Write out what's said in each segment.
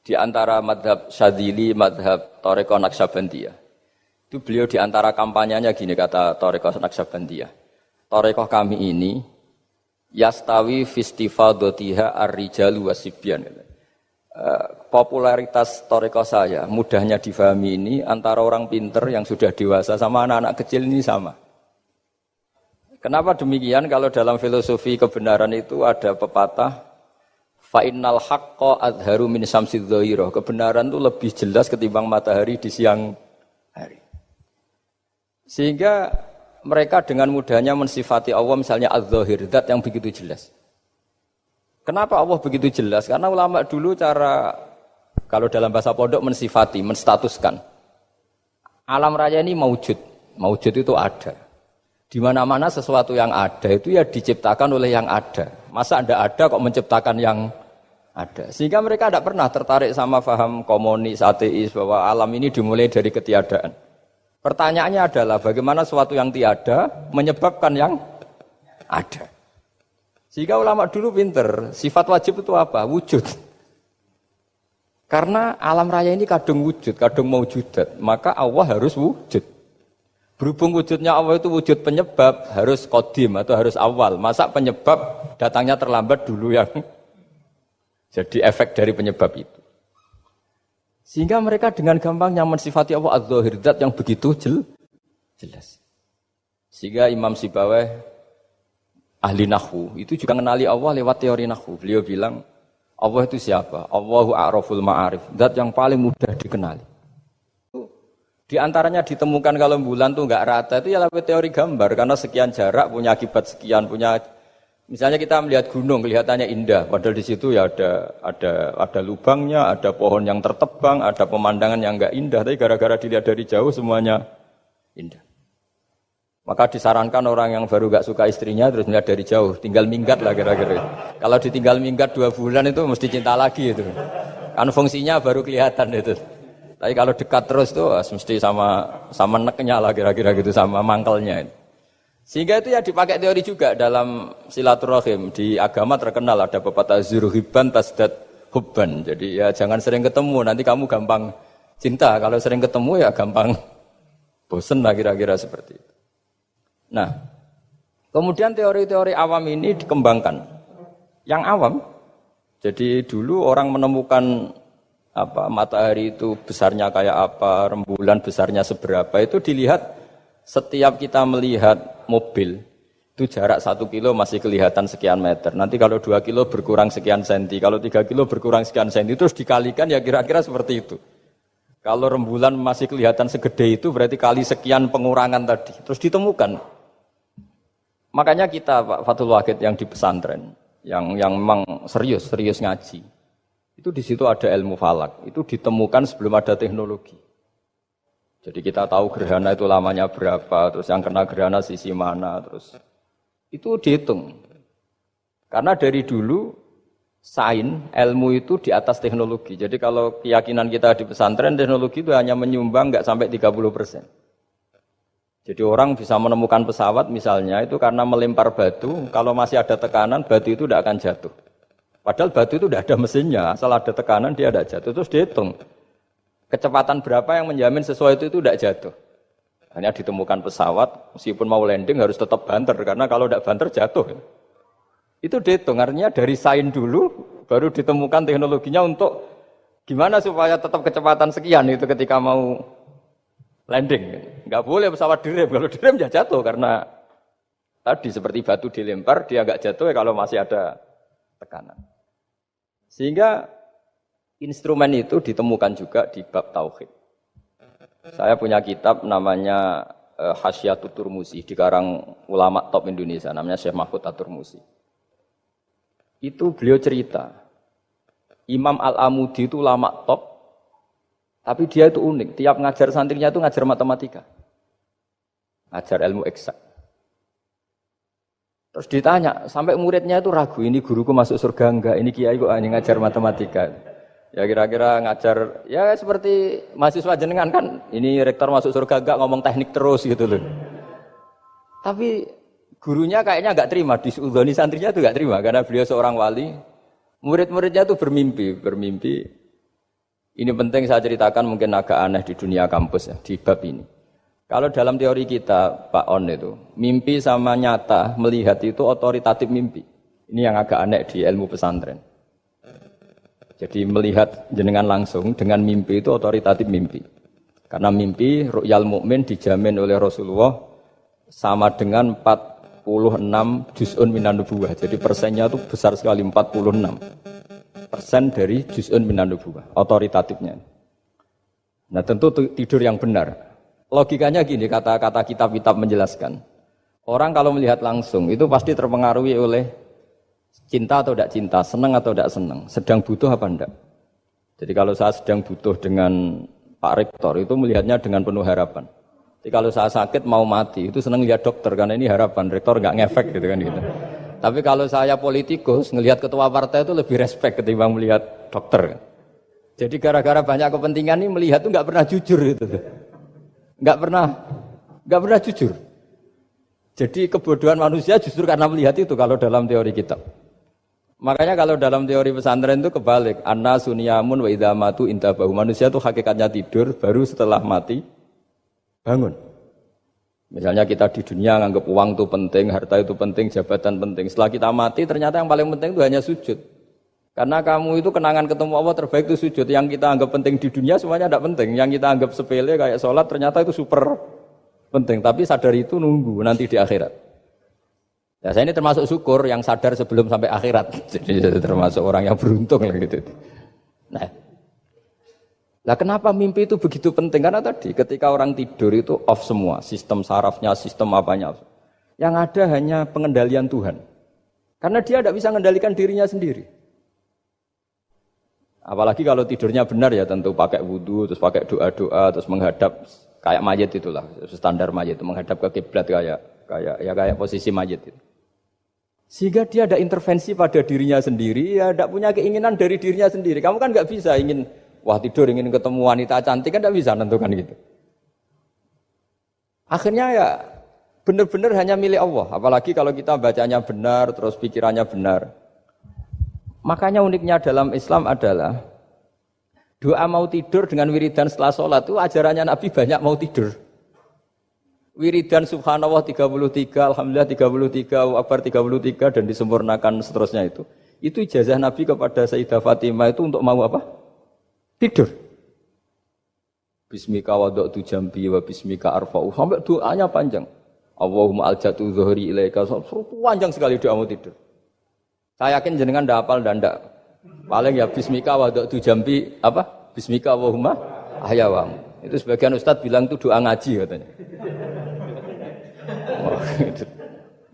di antara madhab Syadzili, madhab Thariqah Naqsyabandiyah. Itu beliau di antara kampanyenya gini kata Thariqah Naqsyabandiyah. Thariqah kami ini yastawi fistifadatiha ar-rijalu wasibyan. Popularitas Thariqah saya mudahnya difahami ini antara orang pinter yang sudah dewasa sama anak-anak kecil ini sama. Kenapa demikian? Kalau dalam filosofi kebenaran itu ada pepatah fa innal haqqa adharu min syamsidz dhahirah. Kebenaran itu lebih jelas ketimbang matahari di siang hari. Sehingga mereka dengan mudahnya mensifati Allah misalnya adz-dzahir, zat yang begitu jelas. Kenapa Allah begitu jelas? Karena ulama dulu cara kalau dalam bahasa pondok mensifati, menstatuskan. Alam raya ini maujud. Maujud itu ada. Di mana-mana sesuatu yang ada itu ya diciptakan oleh yang ada. Masa tidak ada kok menciptakan yang ada. Sehingga mereka tidak pernah tertarik sama faham komunis, ateis bahwa alam ini dimulai dari ketiadaan. Pertanyaannya adalah bagaimana sesuatu yang tiada menyebabkan yang ada. Sehingga ulama dulu pinter, sifat wajib itu apa? Wujud. Karena alam raya ini kadung wujud, kadung maujudat, maka Allah harus wujud. Berhubung wujudnya Allah itu wujud penyebab, harus qadim atau harus awal. Masa penyebab datangnya terlambat dulu yang jadi efek dari penyebab itu. Sehingga mereka dengan gampangnya mensifati Allah adz-dzahir, zat yang begitu jelas. Sehingga Imam Sibawayh ahli nahwu itu juga mengenali Allah lewat teori nahwu. Beliau bilang Allah itu siapa? Allahu a'raful ma'arif, zat yang paling mudah dikenali. Di antaranya ditemukan kalau bulan tuh enggak rata itu ya lewat teori gambar karena sekian jarak punya akibat sekian, punya misalnya kita melihat gunung kelihatannya indah padahal di situ ya ada lubangnya, ada pohon yang tertebang, ada pemandangan yang enggak indah tapi gara-gara dilihat dari jauh semuanya indah. Maka disarankan orang yang baru enggak suka istrinya terus melihat dari jauh, tinggal minggat lah kira-kira. Kalau ditinggal minggat 2 bulan itu mesti cinta lagi itu. Kan fungsinya baru kelihatan itu. Tapi kalau dekat terus tuh mesti sama neknya lah kira-kira gitu, sama mangkelnya. Sehingga itu ya dipakai teori juga dalam silaturahim. Di agama terkenal ada pepatah zuruhibban tasdad hubban. Jadi ya jangan sering ketemu, nanti kamu gampang cinta. Kalau sering ketemu ya gampang bosen lah kira-kira seperti itu. Nah, kemudian teori-teori awam ini dikembangkan. Yang awam, jadi dulu orang menemukan matahari itu besarnya kayak apa, rembulan besarnya seberapa, itu dilihat setiap kita melihat mobil itu jarak 1 kilo masih kelihatan sekian meter, nanti kalau 2 kilo berkurang sekian senti, kalau 3 kilo berkurang sekian senti, terus dikalikan ya kira-kira seperti itu. Kalau rembulan masih kelihatan segede itu berarti kali sekian pengurangan tadi, terus ditemukan. Makanya kita Pak Fathul Wahid yang di pesantren yang memang serius ngaji, itu di situ ada ilmu falak, itu ditemukan sebelum ada teknologi. Jadi kita tahu gerhana itu lamanya berapa, terus yang kena gerhana sisi mana, terus itu dihitung. Karena dari dulu sains, ilmu itu di atas teknologi. Jadi kalau keyakinan kita di pesantren, teknologi itu hanya menyumbang nggak sampai 30%. Jadi orang bisa menemukan pesawat misalnya itu karena melempar batu, kalau masih ada tekanan, batu itu tidak akan jatuh. Padahal batu itu tidak ada mesinnya, asal ada tekanan dia tidak jatuh. Terus dihitung kecepatan berapa yang menjamin sesuatu itu tidak jatuh. Hanya ditemukan pesawat, meskipun mau landing harus tetap banter, karena kalau tidak banter jatuh. Itu dihitung, artinya dari sains dulu, baru ditemukan teknologinya untuk gimana supaya tetap kecepatan sekian itu ketika mau landing. Enggak boleh pesawat direm, kalau direm ya jatuh, karena tadi seperti batu dilempar, dia enggak jatuh ya kalau masih ada tekanan. Sehingga instrumen itu ditemukan juga di bab tauhid. Saya punya kitab namanya Hasyiatut Turmuzi, dikarang ulama top Indonesia, namanya Syekh Mahfud At-Turmuzi. Itu beliau cerita, Imam Al-Amudi itu ulama top, tapi dia itu unik, tiap ngajar santrinya itu ngajar matematika, ngajar ilmu eksak. Terus ditanya, sampai muridnya itu ragu, ini guruku masuk surga enggak, ini kiai kok hanya ngajar matematika. Ya kira-kira ngajar, ya seperti mahasiswa jenengan kan, ini rektor masuk surga enggak, ngomong teknik terus gitu loh. Tapi gurunya kayaknya enggak terima, diudhoni santrinya itu enggak terima, karena beliau seorang wali. Murid-muridnya itu bermimpi. Ini penting saya ceritakan, mungkin agak aneh di dunia kampus ya, di bab ini. Kalau dalam teori kita, Pak On itu, mimpi sama nyata, melihat itu otoritatif mimpi. Ini yang agak aneh di ilmu pesantren. Jadi melihat jenengan langsung dengan mimpi itu otoritatif mimpi. Karena mimpi, ru'yal mukmin dijamin oleh Rasulullah sama dengan 46 juz'un minan nubuwah. Jadi persennya itu besar sekali, 46% dari juz'un minan nubuwah, otoritatifnya. Nah tentu tidur yang benar. Logikanya gini, kata-kata kitab-kitab menjelaskan. Orang kalau melihat langsung itu pasti terpengaruhi oleh cinta atau tidak cinta, senang atau tidak senang, sedang butuh apa enggak. Jadi kalau saya sedang butuh dengan Pak Rektor itu melihatnya dengan penuh harapan. Jadi kalau saya sakit mau mati itu senang lihat dokter karena ini harapan, Rektor enggak ngefek gitu kan gitu. Tapi kalau saya politikus ngelihat ketua partai itu lebih respect ketimbang melihat dokter. Jadi gara-gara banyak kepentingan ini melihat itu enggak pernah jujur gitu. Enggak pernah jujur. Jadi kebodohan manusia justru karena melihat itu kalau dalam teori kitab. Makanya kalau dalam teori pesantren itu kebalik. Anna suniyamun wa idza matu intabahu. Manusia itu hakikatnya tidur, baru setelah mati bangun. Misalnya kita di dunia nganggap uang itu penting, harta itu penting, jabatan penting. Setelah kita mati ternyata yang paling penting itu hanya sujud. Karena kamu itu kenangan ketemu Allah terbaik itu sujud. Yang kita anggap penting di dunia semuanya tidak penting. Yang kita anggap sepele kayak sholat ternyata itu super penting. Tapi sadar itu nunggu nanti di akhirat. Ya, saya ini termasuk syukur yang sadar sebelum sampai akhirat. Jadi termasuk orang yang beruntung lah gitu. Nah, kenapa mimpi itu begitu penting? Karena tadi ketika orang tidur itu off semua, sistem sarafnya, sistem apanya. Yang ada hanya pengendalian Tuhan. Karena dia tidak bisa mengendalikan dirinya sendiri. Apalagi kalau tidurnya benar ya tentu pakai wudu, terus pakai doa-doa, terus menghadap kayak mayit itulah, standar mayit itu menghadap ke kiblat kayak posisi mayit itu. Sehingga dia ada intervensi pada dirinya sendiri, ya tidak punya keinginan dari dirinya sendiri. Kamu kan nggak bisa ingin, wah tidur ingin ketemu wanita cantik kan tidak bisa nentukan gitu. Akhirnya ya benar-benar hanya milik Allah. Apalagi kalau kita bacanya benar, terus pikirannya benar. Makanya uniknya dalam Islam adalah doa mau tidur dengan wiridan setelah sholat itu ajarannya Nabi banyak mau tidur. Wiridan subhanallah 33, alhamdulillah 33, akbar 33 dan disempurnakan seterusnya itu. Itu ijazah Nabi kepada Sayyidah Fatimah itu untuk mau apa? Tidur. Bismika wada'tu jambi wa bismika arfa'u. Sampai doanya panjang. Allahumma aljatu zuhri ilaika. Panjang sekali doa mau tidur. Saya yakin jenengan ndak hafal dan ndak. Paling ya bismika wada'tu jambi apa? Bismika Allahumma ahyawamu. Itu sebagian ustaz bilang itu doa ngaji katanya.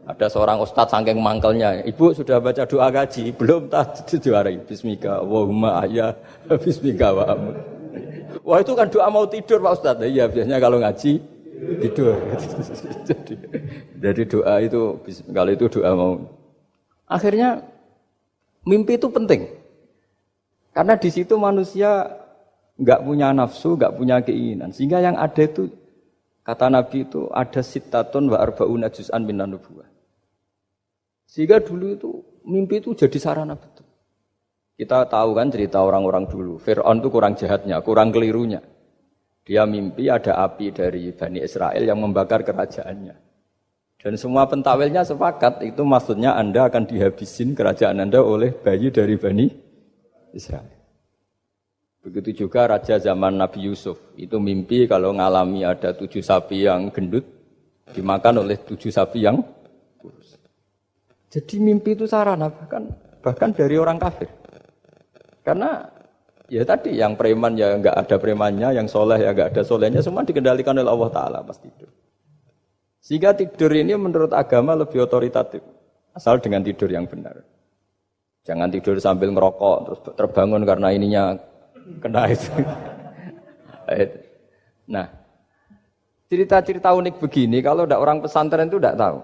Ada seorang ustaz saking mangkelnya, ibu sudah baca doa ngaji, belum tak juarai. Bismika Allahumma ahya, bismika wa amun. Wah itu kan doa mau tidur Pak Ustaz. Iya biasanya kalau ngaji tidur. Jadi doa itu kalau itu doa mau. Akhirnya mimpi itu penting. Karena di situ manusia enggak punya nafsu, enggak punya keinginan. Sehingga yang ada itu kata Nabi itu ada sittatun wa arba'una juz'an minan nubuwah. Sehingga dulu itu mimpi itu jadi sarana betul. Kita tahu kan cerita orang-orang dulu. Fir'aun itu kurang jahatnya, kurang kelirunya. Dia mimpi ada api dari Bani Israel yang membakar kerajaannya. Dan semua pentawilnya sepakat itu maksudnya Anda akan dihabisin kerajaan Anda oleh bayi dari Bani Israel. Begitu juga raja zaman Nabi Yusuf. Itu mimpi kalau ngalami ada 7 sapi yang gendut dimakan oleh 7 sapi yang kurus. Jadi mimpi itu sarana bahkan dari orang kafir. Karena ya tadi yang preman ya enggak ada premannya, yang soleh ya enggak ada solehnya, semua dikendalikan oleh Allah Ta'ala pas tidur. Sehingga tidur ini menurut agama lebih otoritatif. Asal dengan tidur yang benar. Jangan tidur sambil ngerokok, terus terbangun karena ininya kena itu. Nah, cerita-cerita unik begini kalau tidak orang pesantren itu tidak tahu.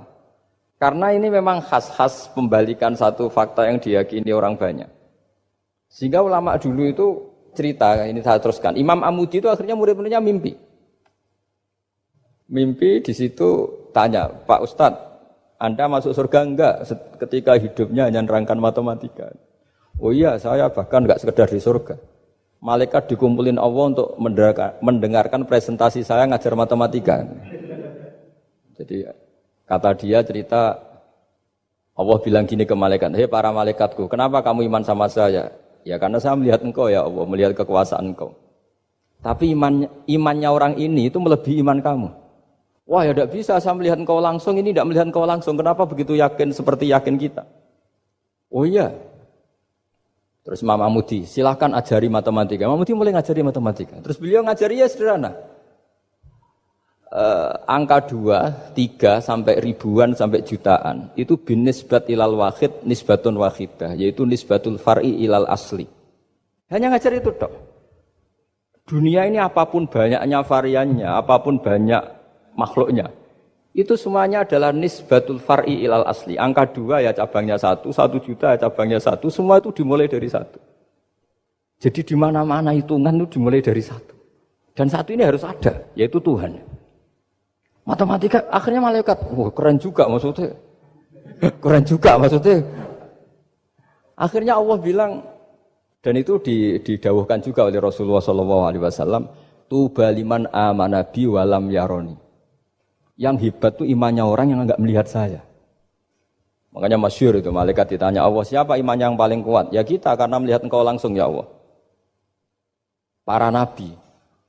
Karena ini memang khas-khas pembalikan satu fakta yang diyakini orang banyak. Sehingga ulama dulu itu cerita, ini saya teruskan. Imam Amudi itu akhirnya murid-muridnya mimpi. Mimpi di situ tanya, Pak Ustadz, Anda masuk surga enggak ketika hidupnya hanya nerangkan matematika? Oh iya, saya bahkan enggak sekedar di surga. malaikat dikumpulin Allah untuk mendengarkan presentasi saya ngajar matematika. Jadi kata dia cerita Allah bilang gini ke malaikat, hei para malaikatku, kenapa kamu iman sama saya? Ya karena saya melihat engkau ya Allah, melihat kekuasaan engkau. Tapi imannya orang ini itu melebihi iman kamu. Wah ya tidak bisa saya melihat engkau langsung, ini tidak melihat engkau langsung. Kenapa begitu yakin seperti yakin kita? Oh iya. Terus Imam Mahmudi, silahkan ajari matematika. Imam Mahmudi mulai ngajari matematika. Terus beliau ngajari ya sederhana. Angka 2, 3 sampai ribuan sampai jutaan. Itu bin nisbat ilal wahid, nisbatun wahidah. Yaitu nisbatul far'i ilal asli. Hanya ngajar itu dok. Dunia ini apapun banyaknya variannya, apapun banyak makhluknya. Itu semuanya adalah nisbatul far'i ilal asli. Angka 2 ya cabangnya 1, 1 juta ya cabangnya 1. Semua itu dimulai dari 1. Jadi di mana-mana hitungan itu dimulai dari 1. Dan 1 ini harus ada, yaitu Tuhan. Matematika akhirnya malaikat, wah keren juga maksudnya. Keren juga maksudnya. Akhirnya Allah bilang, dan itu didawuhkan juga oleh Rasulullah SAW, tuba liman amana bi walam yaroni. Yang hebat itu imannya orang yang enggak melihat saya. Makanya masyhur itu malaikat ditanya Allah, siapa imannya yang paling kuat? Ya kita karena melihat engkau langsung ya Allah. Para nabi.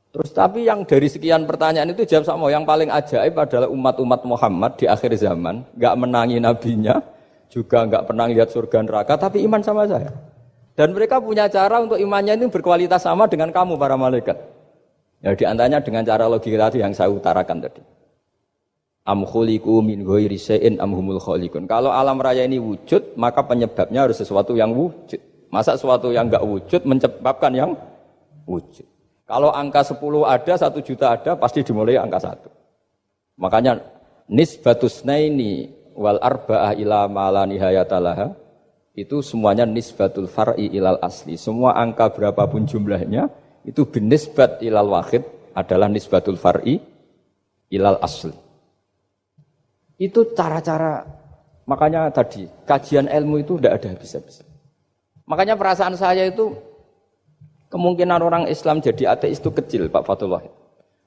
Terus tapi yang dari sekian pertanyaan itu jawab sama, yang paling ajaib adalah umat-umat Muhammad di akhir zaman, enggak menangi nabinya, juga enggak pernah lihat surga neraka, tapi iman sama saya. Dan mereka punya cara untuk imannya itu berkualitas sama dengan kamu para malaikat. Ya diantaranya dengan cara logika tadi yang saya utarakan tadi. Am khuliqu min ghairi syai'in am humul khaliqun. Kalau alam raya ini wujud, maka penyebabnya harus sesuatu yang wujud. Masa sesuatu yang enggak wujud menyebabkan yang wujud. Kalau angka 10 ada, 1 juta ada, pasti dimulai angka 1. Makanya nisbatus naini wal arba'ah ila ma la nihayata laha, itu semuanya nisbatul far'i ilal asli. Semua angka berapapun jumlahnya itu binisbat ilal wahid adalah nisbatul far'i ilal asli. Itu cara-cara, makanya tadi kajian ilmu itu tidak ada habis-habis. Makanya perasaan saya itu kemungkinan orang Islam jadi ateis itu kecil, Pak Fathul Wahid.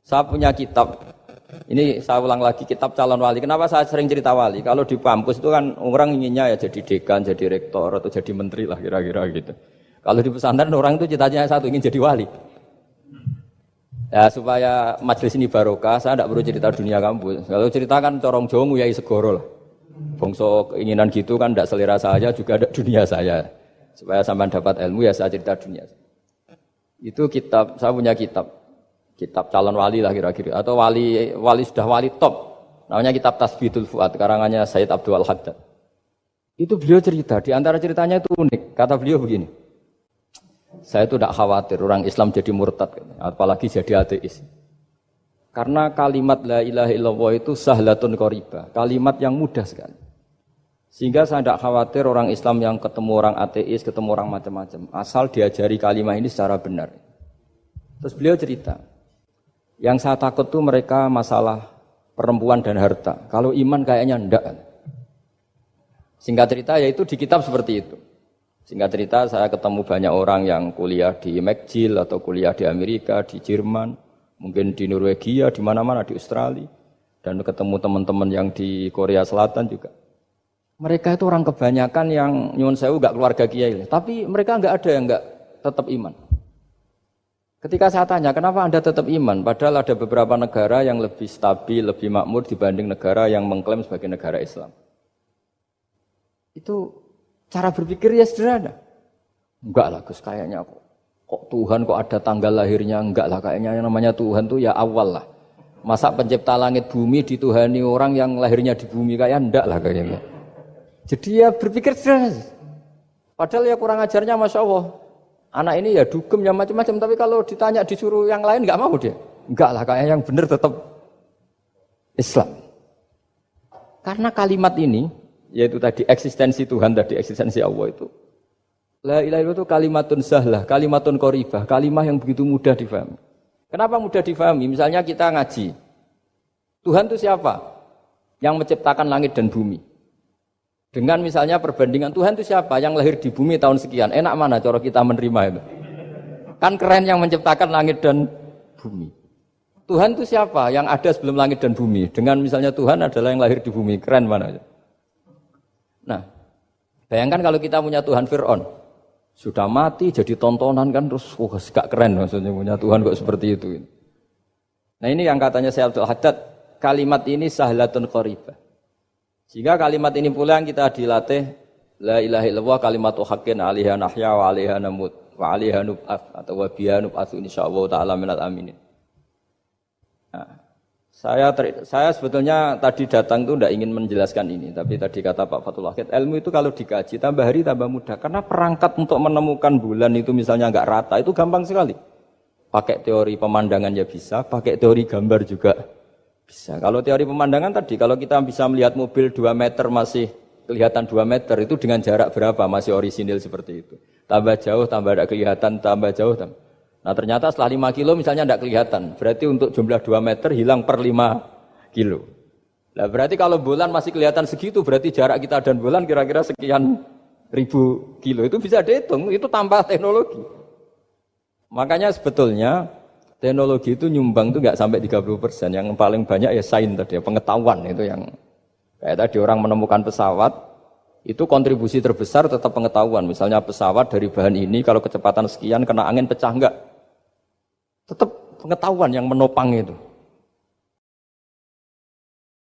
Saya punya kitab, ini saya ulang lagi, kitab calon wali. Kenapa saya sering cerita wali? Kalau di kampus itu kan orang inginnya ya jadi dekan, jadi rektor atau jadi menteri lah kira-kira gitu. Kalau di pesantren orang itu cita-citanya satu, ingin jadi wali. Ya supaya majelis ini barokah, saya tidak perlu cerita dunia kampus. Kalau ceritakan corong Jawa nguyai segoro lah. Bongso keinginan gitu kan tidak selera saya, juga ada dunia saya. Supaya sampai dapat ilmu ya saya cerita dunia. Itu kitab, saya punya kitab calon wali lah kira-kira. Atau wali sudah wali top. Namanya kitab Tasbihul Fuad, karangannya Sayyid Abdul Haddad. Itu beliau cerita, di antara ceritanya itu unik. Kata beliau begini. Saya itu tidak khawatir orang Islam jadi murtad, apalagi jadi ateis. Karena kalimat la ilaha illallah itu sahlatun qaribah, kalimat yang mudah sekali. Sehingga saya tidak khawatir orang Islam yang ketemu orang ateis, ketemu orang macam-macam, asal diajari kalimat ini secara benar. Terus beliau cerita, yang saya takut tuh mereka masalah perempuan dan harta. Kalau iman kayaknya enggak. Singkat cerita yaitu di kitab seperti itu. Singkat cerita, saya ketemu banyak orang yang kuliah di McGill atau kuliah di Amerika, di Jerman, mungkin di Norwegia, di mana-mana, di Australia, dan ketemu teman-teman yang di Korea Selatan juga. Mereka itu orang kebanyakan yang nyuwun sewu enggak keluarga kiai, tapi mereka enggak ada yang enggak tetap iman. Ketika saya tanya, kenapa Anda tetap iman? Padahal ada beberapa negara yang lebih stabil, lebih makmur dibanding negara yang mengklaim sebagai negara Islam. Itu cara berpikir ya sederhana. Enggak lah Gus, kayaknya kok Tuhan kok ada tanggal lahirnya, enggak lah kayaknya yang namanya Tuhan tuh ya awal lah. Masa pencipta langit bumi dituhani orang yang lahirnya di bumi, kayak enggak lah kayaknya. Jadi ya berpikir sederhana. Padahal ya kurang ajarnya Masya Allah. Anak ini ya dugem ya macam-macam, tapi kalau ditanya disuruh yang lain enggak mau dia. Enggak lah, kayak yang benar tetap Islam. Karena kalimat ini yaitu tadi eksistensi Tuhan, tadi eksistensi Allah itu. La ilaha illallah itu kalimatun sahlah, kalimatun qoribah, kalimah yang begitu mudah difahami. Kenapa mudah difahami? Misalnya kita ngaji. Tuhan itu siapa? Yang menciptakan langit dan bumi. Dengan misalnya perbandingan Tuhan itu siapa? Yang lahir di bumi tahun sekian. Enak mana cara kita menerima itu? Kan keren yang menciptakan langit dan bumi. Tuhan itu siapa? Yang ada sebelum langit dan bumi. Dengan misalnya Tuhan adalah yang lahir di bumi. Keren mana? Nah, bayangkan kalau kita punya Tuhan Fir'aun. Sudah mati jadi tontonan kan terus gak keren maksudnya punya Tuhan kok seperti itu. Nah ini yang katanya Syekh Abdul Haddad, kalimat ini sahlatun qaribah. Jika kalimat ini pula yang kita dilatih la ilaha illallah kalimatu haqqin 'alaiha nahya wa 'alaiha namut wa 'alaiha nub'ats atau wa biha nub'atsu insyaallah taala minal aminin. Nah, saya sebetulnya tadi datang itu tidak ingin menjelaskan ini, tapi tadi kata Pak Fathul Wahid, ilmu itu kalau dikaji tambah hari tambah mudah, karena perangkat untuk menemukan bulan itu misalnya enggak rata itu gampang sekali. Pakai teori pemandangan ya bisa, pakai teori gambar juga bisa. Kalau teori pemandangan tadi, kalau kita bisa melihat mobil 2 meter masih kelihatan 2 meter, itu dengan jarak berapa masih orisinil seperti itu. Tambah jauh, tambah tidak kelihatan, tambah jauh, tambah. Nah ternyata setelah 5 kilo misalnya tidak kelihatan. Berarti untuk jumlah 2 meter hilang per 5 kilo. Nah berarti kalau bulan masih kelihatan segitu, berarti jarak kita dan bulan kira-kira sekian ribu kilo. Itu bisa dihitung, itu tambah teknologi. Makanya sebetulnya teknologi itu nyumbang itu nggak sampai 30%. Yang paling banyak ya sains tadi, pengetahuan itu yang kayak tadi orang menemukan pesawat, itu kontribusi terbesar tetap pengetahuan. Misalnya pesawat dari bahan ini kalau kecepatan sekian kena angin pecah enggak? Tetap pengetahuan yang menopang itu.